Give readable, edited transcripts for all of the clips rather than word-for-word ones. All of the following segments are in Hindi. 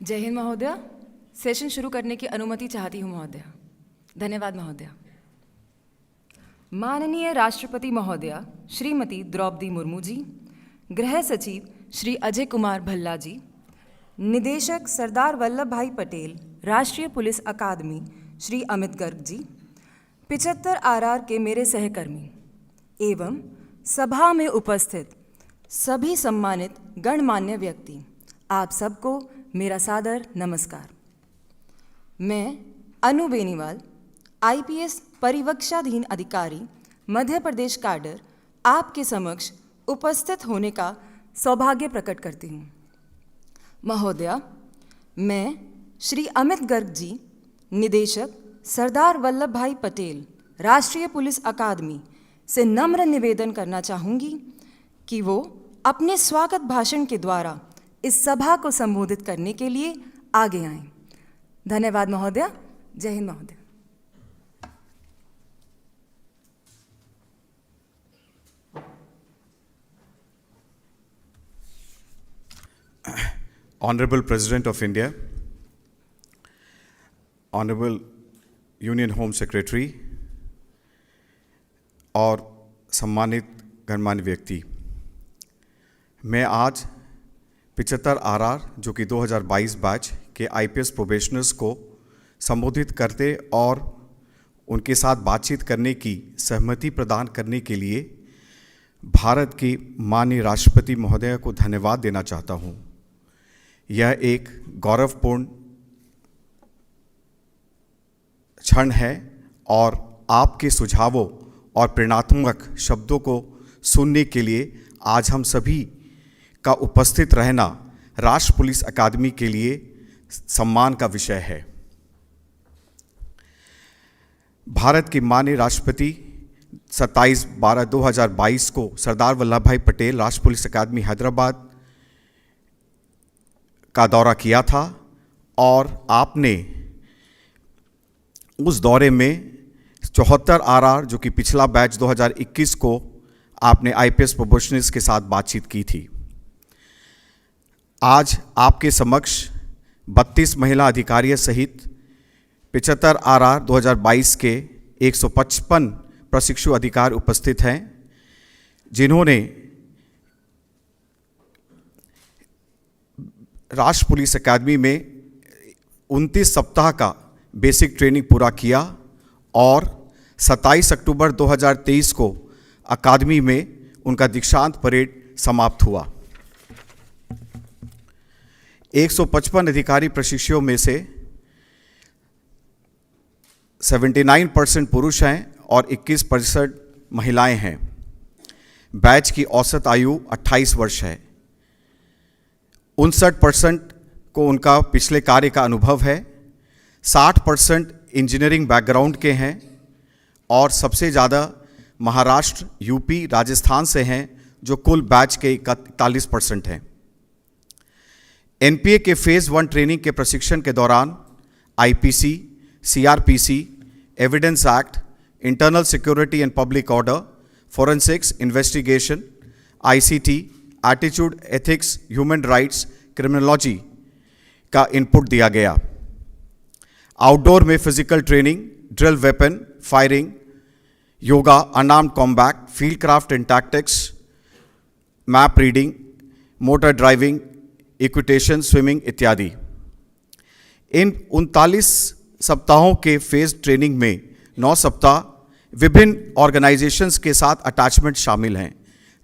जय हिंद महोदय। सेशन शुरू करने की अनुमति चाहती हूँ महोदय। धन्यवाद महोदय। माननीय राष्ट्रपति महोदय श्रीमती द्रौपदी मुर्मू जी, गृह सचिव श्री अजय कुमार भल्ला जी, निदेशक सरदार वल्लभ भाई पटेल राष्ट्रीय पुलिस अकादमी श्री अमित गर्ग जी, 75 आरआर के मेरे सहकर्मी एवं सभा में उपस्थित सभी सम्मानित गणमान्य व्यक्ति, आप सबको मेरा सादर नमस्कार। मैं अनु बेनीवाल, आईपीएस परिवीक्षाधीन अधिकारी, मध्य प्रदेश कैडर, आपके समक्ष उपस्थित होने का सौभाग्य प्रकट करती हूँ। महोदया, मैं श्री अमित गर्ग जी, निदेशक सरदार वल्लभ भाई पटेल राष्ट्रीय पुलिस अकादमी से नम्र निवेदन करना चाहूँगी कि वो अपने स्वागत भाषण के द्वारा इस सभा को संबोधित करने के लिए आगे आएं। धन्यवाद महोदय। जय हिंद महोदय। Honorable President of India, Honorable Union Home Secretary और सम्मानित गणमान्य व्यक्ति, मैं आज 75 आरआर जो कि 2022 बैच के आईपीएस प्रोबेशनर्स को संबोधित करते और उनके साथ बातचीत करने की सहमति प्रदान करने के लिए भारत की माननीय राष्ट्रपति महोदय को धन्यवाद देना चाहता हूँ। यह एक गौरवपूर्ण क्षण है और आपके सुझावों और प्रेरणात्मक शब्दों को सुनने के लिए आज हम सभी का उपस्थित रहना राष्ट्र पुलिस अकादमी के लिए सम्मान का विषय है। भारत के माननीय राष्ट्रपति 27/12/2022 को सरदार वल्लभ भाई पटेल राष्ट्रीय पुलिस अकादमी हैदराबाद का दौरा किया था और आपने उस दौरे में 74 आरआर जो कि पिछला बैच 2021 को आपने आईपीएस प्रोबेशनर्स के साथ बातचीत की थी। आज आपके समक्ष 32 महिला अधिकारियों सहित 75 आरआर 2022 के 155 प्रशिक्षु अधिकारी उपस्थित हैं, जिन्होंने राष्ट्रीय पुलिस अकादमी में 29 सप्ताह का बेसिक ट्रेनिंग पूरा किया और 27 अक्टूबर 2023 को अकादमी में उनका दीक्षांत परेड समाप्त हुआ। 155 अधिकारी प्रशिक्षुओं में से 79% पुरुष हैं और 21% महिलाएं हैं। बैच की औसत आयु 28 वर्ष है। 59% को उनका पिछले कार्य का अनुभव है। 60% इंजीनियरिंग बैकग्राउंड के हैं और सबसे ज़्यादा महाराष्ट्र, यूपी, राजस्थान से हैं, जो कुल बैच के 41% हैं। एनपीए के फेज़ 1 ट्रेनिंग के प्रशिक्षण के दौरान IPC, CrPC, evidence act, internal security and public order, forensics, investigation, ICT, attitude, ethics, human rights, criminology का इनपुट दिया गया। आउटडोर में physical training, drill weapon firing, yoga, unarmed combat, field craft and tactics, map reading, motor driving, equitation, swimming इत्यादि। इन 39 सप्ताहों के फेज ट्रेनिंग में 9 सप्ताह विभिन्न ऑर्गेनाइजेशंस के साथ अटैचमेंट शामिल हैं,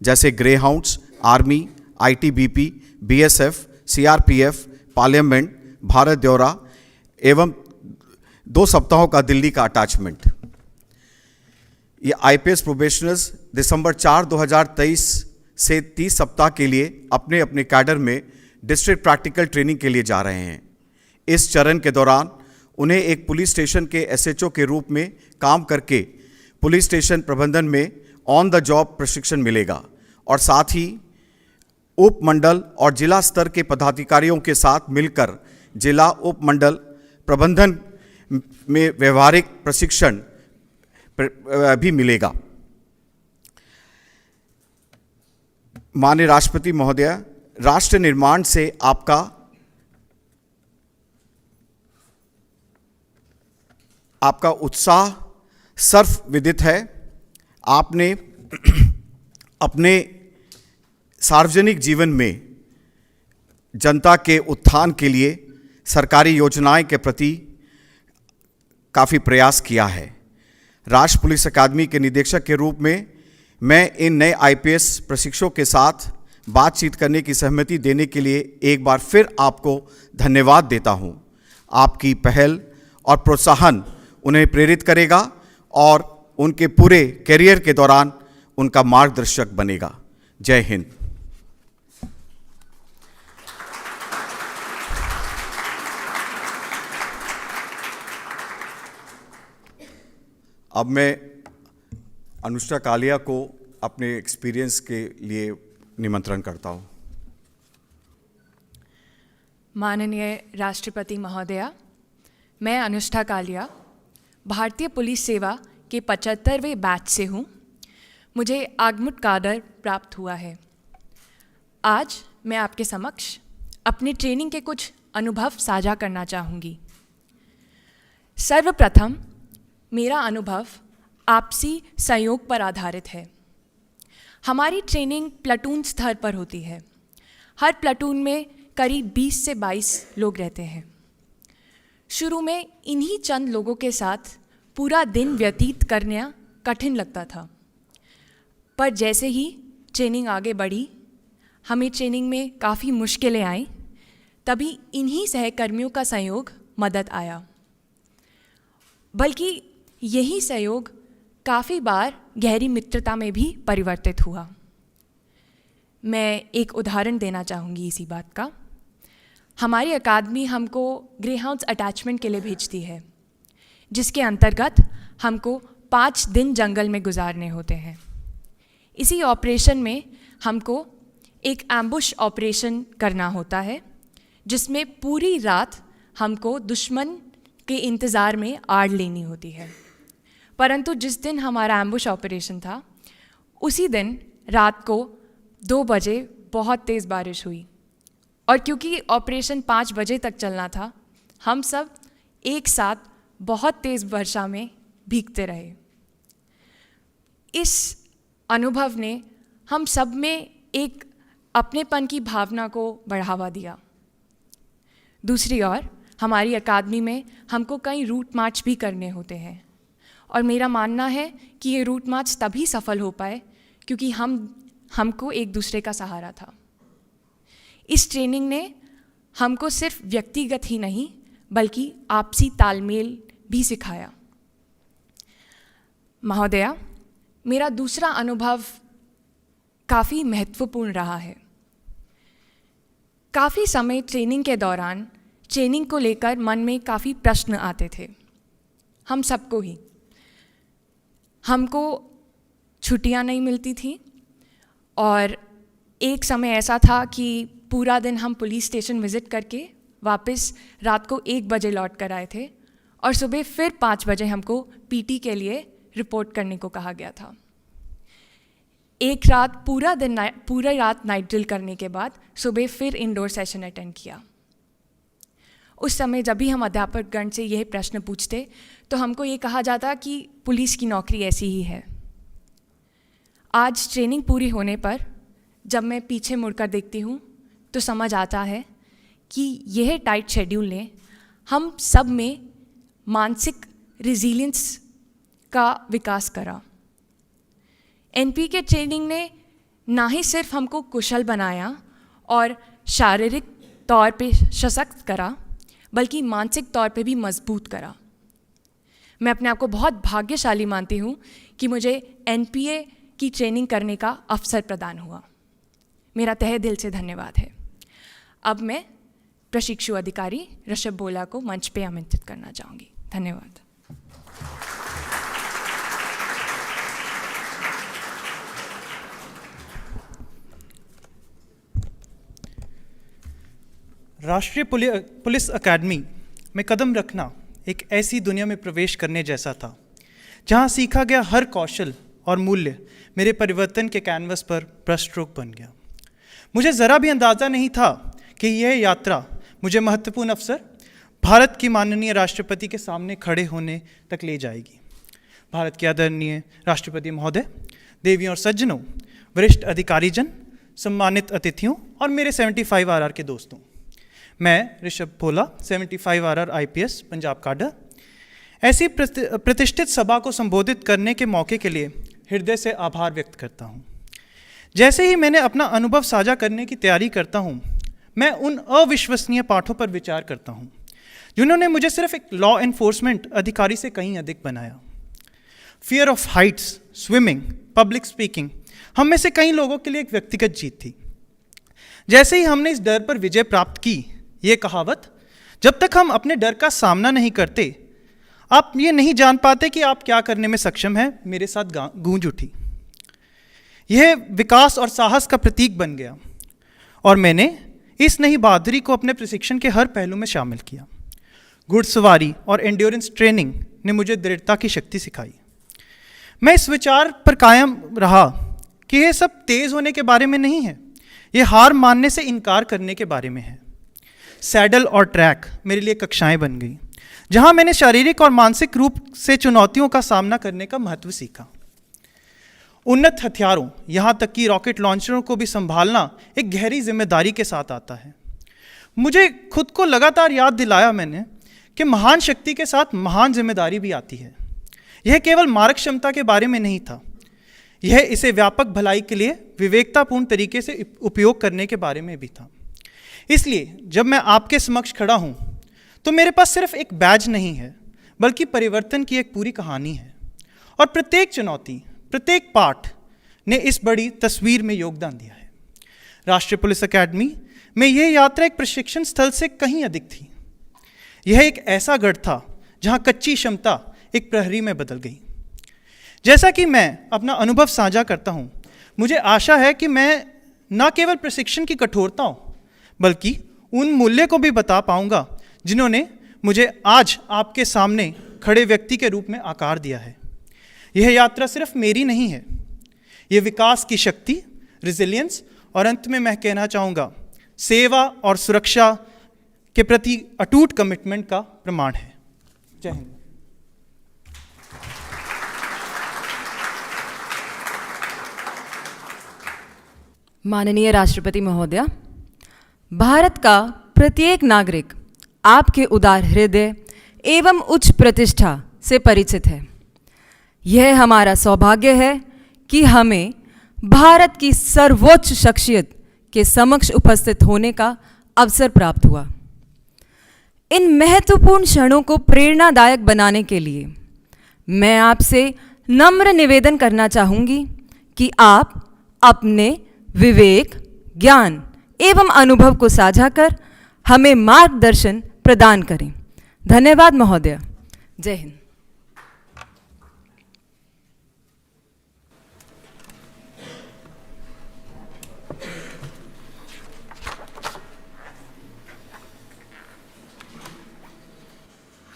जैसे grey hounds, army, ITBP, BSF, CRPF, parliament, Bharat दौरा एवं 2 सप्ताहों का दिल्ली का अटैचमेंट। ये आईपीएस प्रोबेशनर्स दिसंबर 4, 2023 से 30 सप्ताह के लिए अपने अपने कैडर में डिस्ट्रिक्ट प्रैक्टिकल ट्रेनिंग के लिए जा रहे हैं। इस चरण के दौरान उन्हें एक पुलिस स्टेशन के एसएचओ के रूप में काम करके पुलिस स्टेशन प्रबंधन में ऑन द जॉब प्रशिक्षण मिलेगा और साथ ही उप मंडल और जिला स्तर के पदाधिकारियों के साथ मिलकर जिला उप मंडल प्रबंधन में व्यवहारिक प्रशिक्षण भी मिलेगा। माननीय राष्ट्रपति महोदय, राष्ट्र निर्माण से आपका आपका उत्साह सर्वविदित है। आपने अपने सार्वजनिक जीवन में जनता के उत्थान के लिए सरकारी योजनाएं के प्रति काफ़ी प्रयास किया है। राष्ट्रीय पुलिस अकादमी के निदेशक के रूप में मैं इन नए आईपीएस प्रशिक्षुओं के साथ बातचीत करने की सहमति देने के लिए एक बार फिर आपको धन्यवाद देता हूं। आपकी पहल और प्रोत्साहन उन्हें प्रेरित करेगा और उनके पूरे करियर के दौरान उनका मार्गदर्शक बनेगा। जय हिंद। अब मैं अनुष्का कालिया को अपने एक्सपीरियंस के लिए निमंत्रण करता हूँ। माननीय राष्ट्रपति महोदया, मैं अनुष्का कालिया भारतीय पुलिस सेवा के 75वें बैच से हूँ। मुझे आगमुट काडर प्राप्त हुआ है। आज मैं आपके समक्ष अपनी ट्रेनिंग के कुछ अनुभव साझा करना चाहूँगी। सर्वप्रथम मेरा अनुभव आपसी सहयोग पर आधारित है। हमारी ट्रेनिंग प्लाटून स्तर पर होती है। हर प्लाटून में करीब 20 से 22 लोग रहते हैं। शुरू में इन्हीं चंद लोगों के साथ पूरा दिन व्यतीत करना कठिन लगता था, पर जैसे ही ट्रेनिंग आगे बढ़ी, हमें ट्रेनिंग में काफ़ी मुश्किलें आईं, तभी इन्हीं सहकर्मियों का सहयोग मदद आया। बल्कि यही सहयोग काफ़ी बार गहरी मित्रता में भी परिवर्तित हुआ। मैं एक उदाहरण देना चाहूँगी इसी बात का। हमारी अकादमी हमको ग्रेहाउंड्स अटैचमेंट के लिए भेजती है, जिसके अंतर्गत हमको 5 दिन जंगल में गुजारने होते हैं। इसी ऑपरेशन में हमको एक एम्बुश ऑपरेशन करना होता है, जिसमें पूरी रात हमको दुश्मन के इंतज़ार में आड़ लेनी होती है। परंतु जिस दिन हमारा एम्बुश ऑपरेशन था, उसी दिन रात को 2 बजे बहुत तेज़ बारिश हुई, और क्योंकि ऑपरेशन 5 बजे तक चलना था, हम सब एक साथ बहुत तेज़ वर्षा में भीगते रहे। इस अनुभव ने हम सब में एक अपनेपन की भावना को बढ़ावा दिया। दूसरी ओर हमारी अकादमी में हमको कई रूट मार्च भी करने होते हैं, और मेरा मानना है कि ये रूट मार्च तभी सफल हो पाए क्योंकि हमको एक दूसरे का सहारा था। इस ट्रेनिंग ने हमको सिर्फ व्यक्तिगत ही नहीं बल्कि आपसी तालमेल भी सिखाया। महोदया, मेरा दूसरा अनुभव काफ़ी महत्वपूर्ण रहा है। काफ़ी समय ट्रेनिंग के दौरान ट्रेनिंग को लेकर मन में काफ़ी प्रश्न आते थे, हम सबको ही। हमको छुट्टियां नहीं मिलती थी, और एक समय ऐसा था कि पूरा दिन हम पुलिस स्टेशन विज़िट करके वापस रात को 1 बजे लौट कर आए थे, और सुबह फिर 5 बजे हमको पीटी के लिए रिपोर्ट करने को कहा गया था। एक रात पूरा रात नाइट ड्रिल करने के बाद सुबह फिर इंडोर सेशन अटेंड किया। उस समय जब भी हम अध्यापकगण से यह प्रश्न पूछते तो हमको ये कहा जाता कि पुलिस की नौकरी ऐसी ही है। आज ट्रेनिंग पूरी होने पर जब मैं पीछे मुड़कर देखती हूँ तो समझ आता है कि यह टाइट शेड्यूल ने हम सब में मानसिक रिजिलियंस का विकास करा। एनपी के ट्रेनिंग ने ना ही सिर्फ हमको कुशल बनाया और शारीरिक तौर पे सशक्त करा, बल्कि मानसिक तौर पे भी मजबूत करा। मैं अपने आप को बहुत भाग्यशाली मानती हूँ कि मुझे एनपीए की ट्रेनिंग करने का अवसर प्रदान हुआ। मेरा तहे दिल से धन्यवाद है। अब मैं प्रशिक्षु अधिकारी ऋषभ बोला को मंच पे आमंत्रित करना चाहूँगी। धन्यवाद। राष्ट्रीय पुलिस अकादमी में कदम रखना एक ऐसी दुनिया में प्रवेश करने जैसा था जहां सीखा गया हर कौशल और मूल्य मेरे परिवर्तन के कैनवस पर ब्रशस्ट्रोक बन गया। मुझे ज़रा भी अंदाज़ा नहीं था कि यह यात्रा मुझे महत्वपूर्ण अवसर, भारत की माननीय राष्ट्रपति के सामने खड़े होने तक ले जाएगी। भारत के आदरणीय राष्ट्रपति महोदय, देवियों और सज्जनों, वरिष्ठ अधिकारीजन, सम्मानित अतिथियों और मेरे 75 RR के दोस्तों, मैं ऋषभ भोला, 75 RR IPS पंजाब काडर, ऐसी प्रतिष्ठित सभा को संबोधित करने के मौके के लिए हृदय से आभार व्यक्त करता हूँ। जैसे ही मैंने अपना अनुभव साझा करने की तैयारी करता हूँ, मैं उन अविश्वसनीय पाठों पर विचार करता हूँ जिन्होंने मुझे सिर्फ एक लॉ एनफोर्समेंट अधिकारी से कहीं अधिक बनाया। Fear of Heights, swimming, public speaking हम में से कई लोगों के लिए एक व्यक्तिगत जीत थी। जैसे ही हमने इस डर पर विजय प्राप्त की, ये कहावत, जब तक हम अपने डर का सामना नहीं करते, आप ये नहीं जान पाते कि आप क्या करने में सक्षम हैं, मेरे साथ गूंज उठी। यह विकास और साहस का प्रतीक बन गया और मैंने इस नई बहादुरी को अपने प्रशिक्षण के हर पहलू में शामिल किया। घुड़सवारी और एंड्योरेंस ट्रेनिंग ने मुझे दृढ़ता की शक्ति सिखाई। मैं इस विचार पर कायम रहा कि यह सब तेज होने के बारे में नहीं है, यह हार मानने से इनकार करने के बारे में है। सैडल और ट्रैक मेरे लिए कक्षाएं बन गई, जहां मैंने शारीरिक और मानसिक रूप से चुनौतियों का सामना करने का महत्व सीखा। उन्नत हथियारों, यहाँ तक कि रॉकेट लॉन्चरों को भी संभालना एक गहरी जिम्मेदारी के साथ आता है। मुझे खुद को लगातार याद दिलाया मैंने कि महान शक्ति के साथ महान जिम्मेदारी भी आती है। यह केवल मारक क्षमता के बारे में नहीं था, यह इसे व्यापक भलाई के लिए विवेकतापूर्ण तरीके से उपयोग करने के बारे में भी था। इसलिए जब मैं आपके समक्ष खड़ा हूँ तो मेरे पास सिर्फ एक बैज नहीं है, बल्कि परिवर्तन की एक पूरी कहानी है। और प्रत्येक चुनौती, प्रत्येक पाठ ने इस बड़ी तस्वीर में योगदान दिया है। राष्ट्रीय पुलिस अकेडमी में यह यात्रा एक प्रशिक्षण स्थल से कहीं अधिक थी। यह एक ऐसा गढ़ था जहां कच्ची क्षमता एक प्रहरी में बदल गई। जैसा कि मैं अपना अनुभव साझा करता हूं, मुझे आशा है कि मैं न केवल प्रशिक्षण की कठोरता बल्कि उन मूल्य को भी बता पाऊंगा जिन्होंने मुझे आज आपके सामने खड़े व्यक्ति के रूप में आकार दिया है। यह यात्रा सिर्फ मेरी नहीं है, यह विकास की शक्ति, रिजिलियंस और अंत में मैं कहना चाहूँगा सेवा और सुरक्षा के प्रति अटूट कमिटमेंट का प्रमाण है। जय हिंद। माननीय राष्ट्रपति महोदया, भारत का प्रत्येक नागरिक आपके उदार हृदय एवं उच्च प्रतिष्ठा से परिचित है। यह हमारा सौभाग्य है कि हमें भारत की सर्वोच्च शख्सियत के समक्ष उपस्थित होने का अवसर प्राप्त हुआ। इन महत्वपूर्ण क्षणों को प्रेरणादायक बनाने के लिए मैं आपसे नम्र निवेदन करना चाहूँगी कि आप अपने विवेक, ज्ञान एवं अनुभव को साझा कर हमें मार्गदर्शन प्रदान करें। धन्यवाद महोदय। जय हिंद।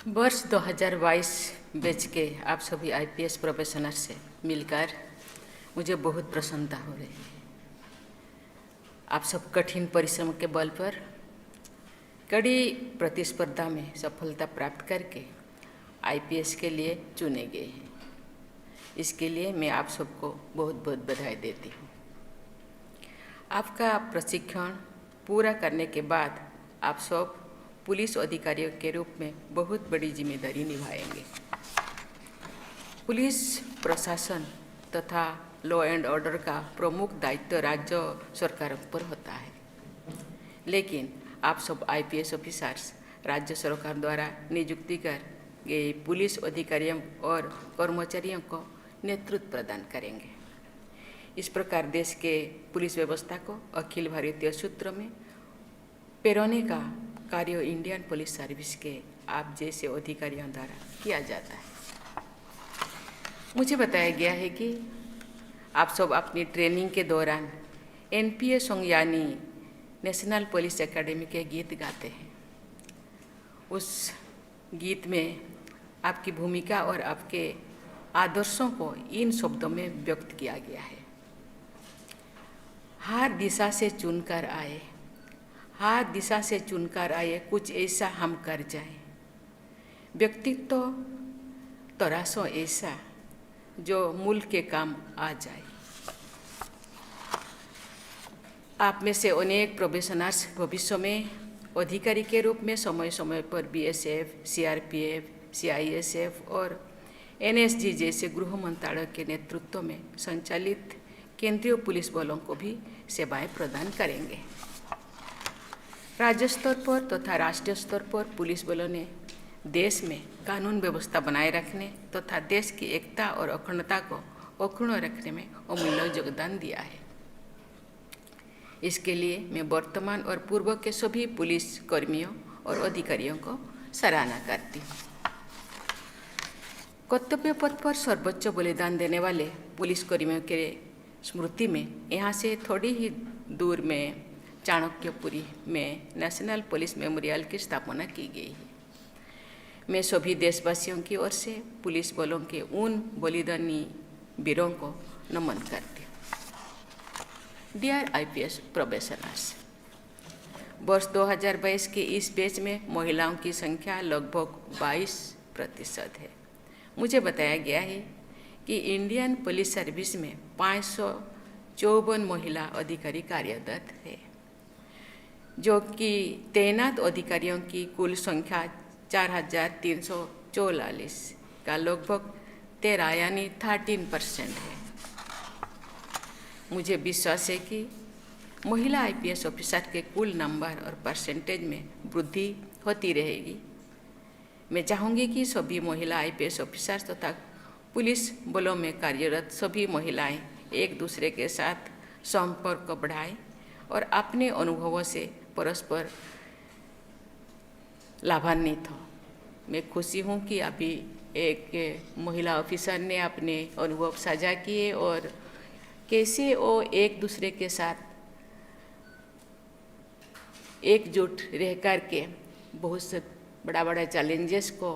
वर्ष 2022 बैच के आप सभी IPS प्रोफेशनल से मिलकर मुझे बहुत प्रसन्नता हो रही है। आप सब कठिन परिश्रम के बल पर कड़ी प्रतिस्पर्धा में सफलता प्राप्त करके IPS के लिए चुने गए हैं। इसके लिए मैं आप सबको बहुत बहुत बधाई देती हूँ। आपका प्रशिक्षण पूरा करने के बाद आप सब पुलिस अधिकारियों के रूप में बहुत बड़ी जिम्मेदारी निभाएंगे। पुलिस प्रशासन तथा लॉ एंड ऑर्डर का प्रमुख दायित्व राज्य सरकार पर होता है, लेकिन आप सब IPS ऑफिसर्स राज्य सरकार द्वारा नियुक्ति कर गए पुलिस अधिकारियों और कर्मचारियों को नेतृत्व प्रदान करेंगे। इस प्रकार देश के पुलिस व्यवस्था को अखिल भारतीय सूत्र में पेरोने का कार्य इंडियन पुलिस सर्विस के आप जैसे अधिकारियों द्वारा किया जाता है। मुझे बताया गया है कि आप सब अपनी ट्रेनिंग के दौरान NPA सॉन्ग यानी नेशनल पुलिस एकेडमी के गीत गाते हैं। उस गीत में आपकी भूमिका और आपके आदर्शों को इन शब्दों में व्यक्त किया गया है। हर दिशा से चुनकर आए, हर दिशा से चुनकर आए, कुछ ऐसा हम कर जाएं। व्यक्तित्व तराशो ऐसा जो मुल्क के काम आ जाए। आप में से अनेक प्रोबेशनर्स भविष्य में अधिकारी के रूप में समय समय पर बीएसएफ, सीआरपीएफ, सीआईएसएफ और एनएसजी जैसे गृह मंत्रालय के नेतृत्व में संचालित केंद्रीय पुलिस बलों को भी सेवाएं प्रदान करेंगे। राज्य स्तर पर तथा राष्ट्रीय स्तर पर पुलिस बलों ने देश में कानून व्यवस्था बनाए रखने तथा देश की एकता और अखंडता को अक्षुण्ण रखने में अमूल्य योगदान दिया है। इसके लिए मैं वर्तमान और पूर्व के सभी पुलिस कर्मियों और अधिकारियों को सराहना करती हूँ। कर्तव्य पथ पर सर्वोच्च बलिदान देने वाले पुलिस कर्मियों के स्मृति में यहाँ से थोड़ी ही दूर में चाणक्यपुरी में नेशनल पुलिस मेमोरियल की स्थापना की गई है। मैं सभी देशवासियों की ओर से पुलिस बलों के उन बलिदानी वीरों को नमन करती हूँ। डियर आईपीएस प्रोबेशनर्स, वर्ष 2022 के इस बैच में महिलाओं की संख्या लगभग 22% है। मुझे बताया गया है कि इंडियन पुलिस सर्विस में 554 महिला अधिकारी कार्यरत है, जो कि तैनात अधिकारियों की कुल संख्या 4,344 का लगभग 13 यानी 13% है। मुझे विश्वास है कि महिला आईपीएस ऑफिसर के कुल नंबर और परसेंटेज में वृद्धि होती रहेगी। मैं चाहूँगी कि सभी महिला आईपीएस ऑफिसर तथा पुलिस बलों में कार्यरत सभी महिलाएं एक दूसरे के साथ संपर्क बढ़ाएं और अपने अनुभवों से परस्पर लाभान्वित हो। मैं खुशी हूँ कि अभी एक महिला ऑफिसर ने अपने अनुभव साझा किए और कैसे वो एक दूसरे के साथ एकजुट रह कर के बहुत से बड़ा चैलेंजेस को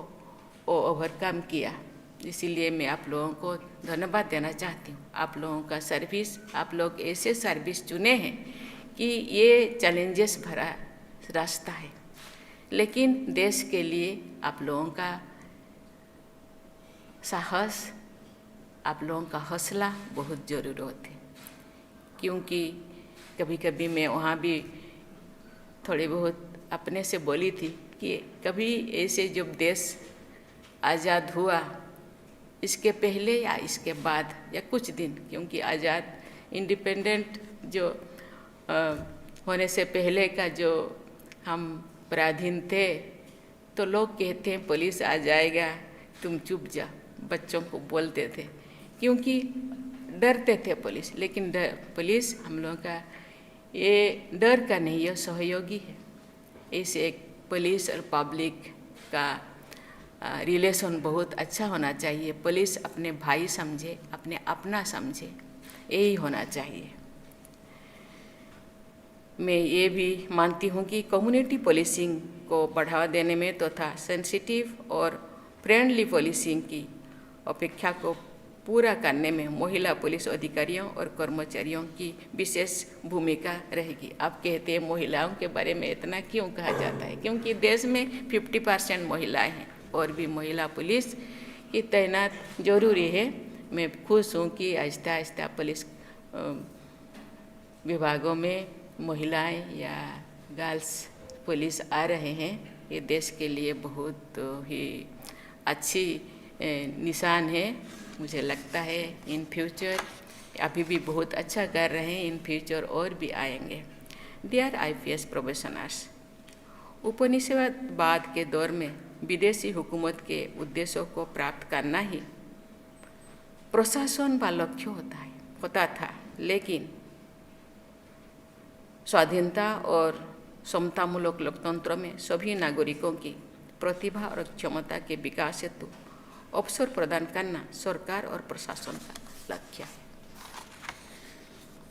वो ओवरकम किया। इसीलिए मैं आप लोगों को धन्यवाद देना चाहती हूँ। आप लोगों का सर्विस, आप लोग ऐसे सर्विस चुने हैं कि ये चैलेंजेस भरा रास्ता है, लेकिन देश के लिए आप लोगों का साहस, आप लोगों का हौसला बहुत ज़रूरत है। क्योंकि कभी कभी मैं वहाँ भी थोड़ी बहुत अपने से बोली थी कि कभी ऐसे जब देश आज़ाद हुआ, इसके पहले या इसके बाद या कुछ दिन, क्योंकि आज़ाद इंडिपेंडेंट जो होने से पहले का जो हम पराधीन थे, तो लोग कहते हैं पुलिस आ जाएगा तुम चुप जा, बच्चों को बोलते थे, क्योंकि डरते थे पुलिस। लेकिन पुलिस हम लोगों का ये डर का नहीं, यह सहयोगी है। ऐसे एक पुलिस और पब्लिक का रिलेशन बहुत अच्छा होना चाहिए। पुलिस अपने भाई समझे, अपने अपना समझे, यही होना चाहिए। मैं ये भी मानती हूँ कि कम्युनिटी पुलिसिंग को बढ़ावा देने में तथा सेंसिटिव और फ्रेंडली पुलिसिंग की अपेक्षा को पूरा करने में महिला पुलिस अधिकारियों और कर्मचारियों की विशेष भूमिका रहेगी। आप कहते हैं महिलाओं के बारे में इतना क्यों कहा जाता है? क्योंकि देश में 50% महिलाएं हैं और भी महिला पुलिस की तैनात जरूरी है। मैं खुश हूँ कि आहिस्ता आहिस्ता पुलिस विभागों में महिलाएं या गर्ल्स पुलिस आ रहे हैं। ये देश के लिए बहुत ही अच्छी निशान है। मुझे लगता है इन फ्यूचर अभी भी बहुत अच्छा कर रहे हैं, इन फ्यूचर और भी आएंगे। डियर आईपीएस प्रोबेशनर्स, उपनिवेशवाद के दौर में विदेशी हुकूमत के उद्देश्यों को प्राप्त करना ही प्रशासन का लक्ष्य होता था, लेकिन स्वाधीनता और समतामूलक लोकतंत्र में सभी नागरिकों की प्रतिभा और क्षमता के विकास हेतु अवसर प्रदान करना सरकार और प्रशासन का लक्ष्य है।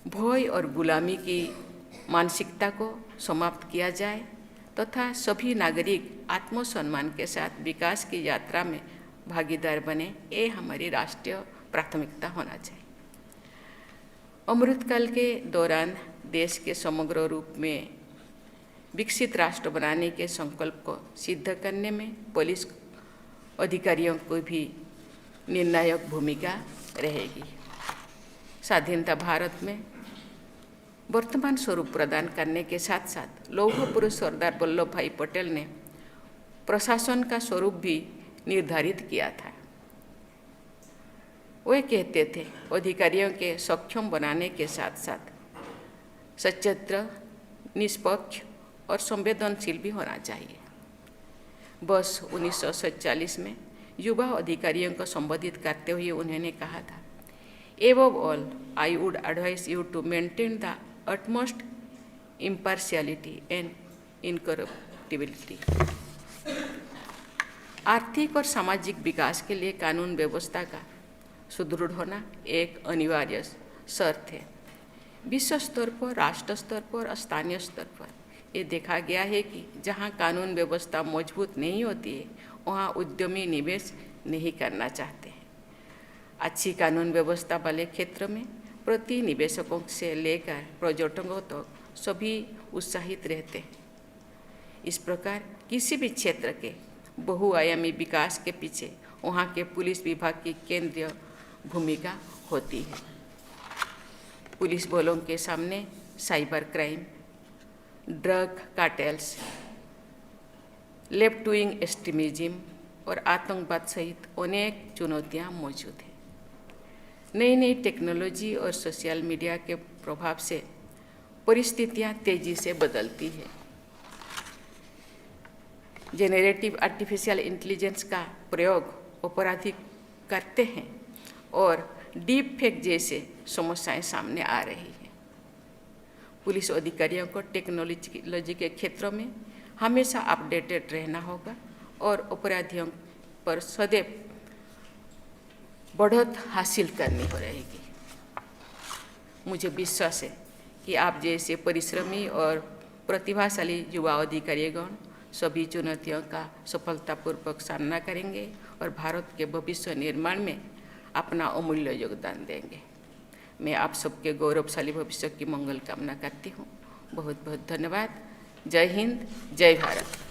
भय और गुलामी की मानसिकता को समाप्त किया जाए तथा सभी नागरिक आत्मसम्मान के साथ विकास की यात्रा में भागीदार बने, ये हमारी राष्ट्रीय प्राथमिकता होना चाहिए। अमृतकाल के दौरान देश के समग्र रूप में विकसित राष्ट्र बनाने के संकल्प को सिद्ध करने में पुलिस अधिकारियों को भी निर्णायक भूमिका रहेगी। स्वाधीनता भारत में वर्तमान स्वरूप प्रदान करने के साथ साथ लौह पुरुष सरदार वल्लभ भाई पटेल ने प्रशासन का स्वरूप भी निर्धारित किया था। वे कहते थे, अधिकारियों के सक्षम बनाने के साथ साथ सचेत, निष्पक्ष और संवेदनशील भी होना चाहिए। वर्ष 1947 में युवा अधिकारियों को संबोधित करते हुए उन्होंने कहा था, Above all, I would advise you to maintain the utmost impartiality and incorruptibility. आर्थिक और सामाजिक विकास के लिए कानून व्यवस्था का सुदृढ़ होना एक अनिवार्य शर्त है। विश्व स्तर पर, राष्ट्र स्तर पर और स्थानीय स्तर पर ये देखा गया है कि जहाँ कानून व्यवस्था मजबूत नहीं होती है, वहाँ उद्यमी निवेश नहीं करना चाहते हैं। अच्छी कानून व्यवस्था वाले क्षेत्र में प्रति निवेशकों से लेकर पर्यटकों तक सभी उत्साहित रहते हैं। इस प्रकार किसी भी क्षेत्र के बहुआयामी विकास के पीछे वहाँ के पुलिस विभाग की केंद्रीय भूमिका होती है। पुलिस बलों के सामने cyber crime, drug cartels, left wing extremism और आतंकवाद सहित अनेक चुनौतियां मौजूद हैं। नई नई टेक्नोलॉजी और सोशल मीडिया के प्रभाव से परिस्थितियां तेजी से बदलती है। जेनरेटिव आर्टिफिशियल इंटेलिजेंस का प्रयोग अपराधी करते हैं और डीप फेक जैसे समस्याएं सामने आ रही हैं। पुलिस अधिकारियों को टेक्नोलॉजी के क्षेत्रों में हमेशा अपडेटेड रहना होगा और अपराधियों पर सदैव बढ़त हासिल करनी हो रहेगी। मुझे विश्वास है कि आप जैसे परिश्रमी और प्रतिभाशाली युवा अधिकारीगण सभी चुनौतियों का सफलतापूर्वक सामना करेंगे और भारत के भविष्य निर्माण में अपना अमूल्य योगदान देंगे। मैं आप सबके गौरवशाली भविष्य की मंगल कामना करती हूँ। बहुत बहुत धन्यवाद। जय हिंद, जय भारत।